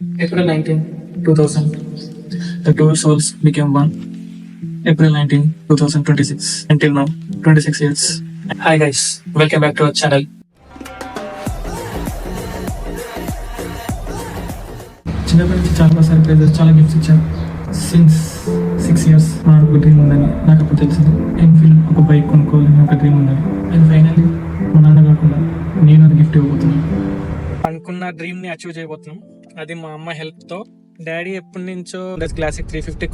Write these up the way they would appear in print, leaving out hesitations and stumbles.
April 19, 2000, the two souls became one. April 19, 2026. Until now, 26 years. Hi guys, welcome back to our channel. చిన్నప్పటి నుంచి చాలా surprises, చాలా gifts ఇచ్చాను. Since 6 years నాకు ఒక డ్రీమ్ ఉందని నాకు అప్పుడు తెలిసింది. ఎన్ఫీల్డ్ ఒక బైక్ కొనుక్కోవాలని ఒక డ్రీమ్ ఉందని. అండ్ ఫైనల్లీ మా నాన్న కాకుండా నేను అది గిఫ్ట్ ఇవ్వబోతున్నాను. అనుకున్న డ్రీమ్ ని అచీవ్ చేయబోతున్నాం. అది మా అమ్మ హెల్ప్ తో. డాడీ ఎప్పటి నుంచో క్లాసిక్ 350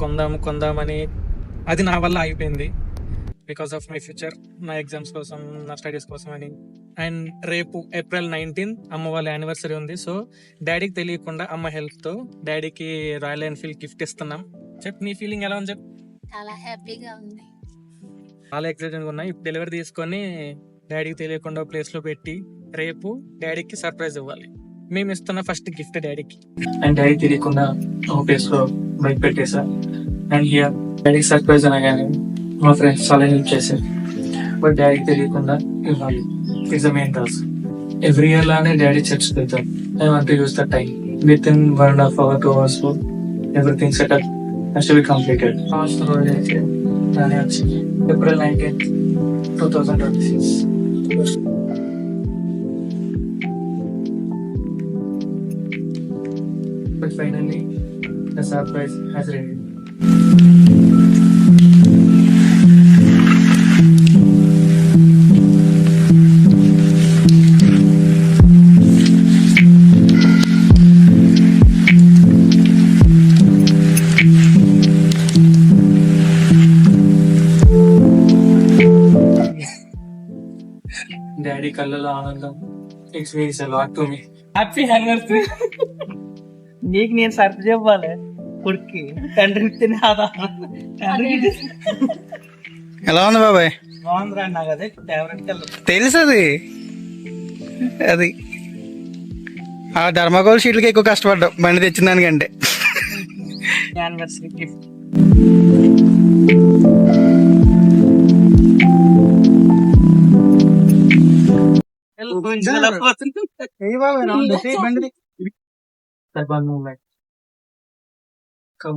కొందామని, అది నా వల్ల అయిపోయింది. బికాస్ ఆఫ్ మై ఫ్యూచర్, నా ఎగ్జామ్స్ కోసం, నా స్టడీస్ కోసం అని. అండ్ రేపు April 19 అమ్మ వాళ్ళ యానివర్సరీ ఉంది. సో డాడీకి తెలియకుండా అమ్మ హెల్ప్ తో డాడీకి రాయల్ ఎన్ఫీల్డ్ గిఫ్ట్ ఇస్తున్నాం. చెప్పు, నీ ఫీలింగ్ ఎలా ఉంది? చెప్పు. చాలా హ్యాపీగా ఉంది, చాలా ఎక్సైటెడ్ ఉన్నాయి. ఇప్పుడు డెలివరీ తీసుకొని డాడీకి తెలియకుండా ప్లేస్ లో పెట్టి రేపు డాడీకి సర్ప్రైజ్ ఇవ్వాలి. మేము ఇస్తున్న ఫస్ట్ గిఫ్ట్ డాడీకి. అండ్ డాడీ తెలియకుండా ఒక ప్లేస్ లో బైక్ పెట్టేసా. అండ్ హియర్ డాడీకి సర్ప్రైజ్ అనగానే మా ఫ్రెండ్స్ చాలా హెల్ప్ చేశారు. బట్ డాడీకి తెలియకుండా ఇవ్వాలి. It's the main task. Every year లానే డాడీ చర్చ్ వెళ్తారు. I want to use the time with in 1.5 hours, 2 hours లో everything setup has to be completed. Last రోజు అయితే దాని వచ్చింది April 19, 2026. But finally, the surprise has ready. Daddy కళ్ళలో ఆనందం. It's means a lot to me. Happy anniversary. నీకు నేను surprise ఇవ్వాలి. కొడుక్కి తండ్రి ఎలా ఉంది బాబాయ్? బాగుందిరా, నాకు అదే ఫేవరెట్ కలర్. తెలుసు అది ఆ ధర్మకోల్ షీట్లకి ఎక్కువ కష్టపడ్డావు బండి తెచ్చిన దానికంటే. Anniversary gift.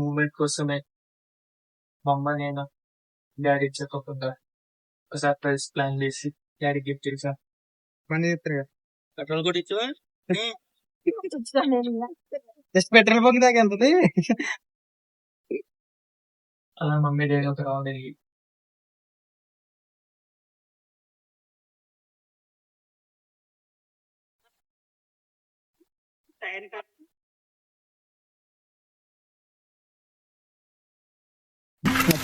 మూమెంట్ కోసమే మా అమ్మ నేను డాడీ చెప్పకుండా ఒక సర్ప్రైజ్ ప్లాన్ చేసి డాడీ గిఫ్ట్ ఇచ్చా. బండి చెప్తారు పెట్రోల్ కూడా ఇచ్చావా? జస్ట్ పెట్రోల్ బంక్ దాకా వెళ్తుంది. అలా మమ్మీ డాడీ ఒక రౌండ్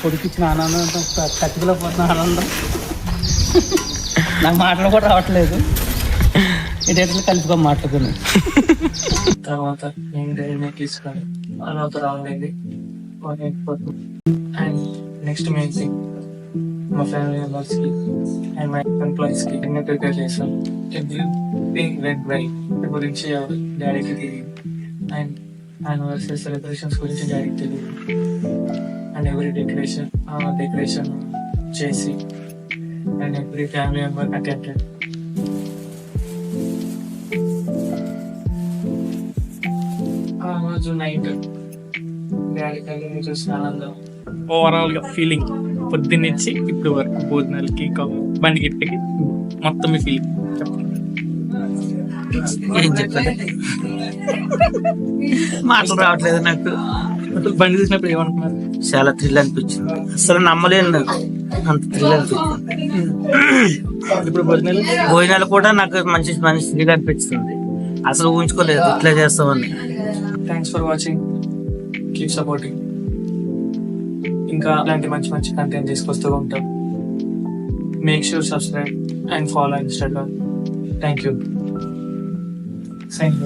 కొడుకు ఇచ్చిన ఆనందం కత్తిలో పోతున్న ఆనందం నాకు మాటలు కూడా రావట్లేదు. ఇదేట్లో కలుపుకొని మాట్లాడుకుని తర్వాత నేను డాడీని తీసుకొని అలా ఒక రౌండ్ అయింది. అండ్ నెక్స్ట్ మెయిన్ థింగ్, మా ఫ్యామిలీ మెంబర్స్ కి అండ్ మై ఎంప్లాయీస్ కి ఎన్నో ప్రిపేర్ చేశాం. ఎవ్రీథింగ్ వెంట్ వెల్ గురించి డాడీకి తెలియదు. అండ్ యానివర్సరీ సెలబ్రేషన్స్ గురించి డాడీకి తెలియదు. అండ్ ఎవ్రీ డెకరేషన్ చేసి and every family member attended. ఆ రోజు నైట్ డాడీ కళ్ళని చూసిన ఆనందం, ఓవరాల్ గా ఫీలింగ్ పొద్దున్నుంచి ఇప్పుడు వరకు భోజనాలకి బండి గిఫ్ట్కి మొత్తం మీ ఫీలింగ్ ఏం చెప్తాను, మాటలు రావట్లేదు నాకు. బండి చూసినప్పుడు ఏమనుకున్నారు? చాలా థ్రిల్ అనిపించింది. అసలు నమ్మలేను, నాకు అంత థ్రిల్ అనిపించింది. ఇప్పుడు భోజనాలు కూడా నాకు మంచి మంచి థ్రిల్ అనిపిస్తుంది. అసలు ఊహించుకోలేదు ఇట్లా చేస్తామని. Thanks for watching, keep supporting. ఇంకా అలాంటి మంచి మంచి కంటెంట్ తీసుకొస్తూ ఉంటాం. Make sure subscribe and follow Instagram. Thank you. Sign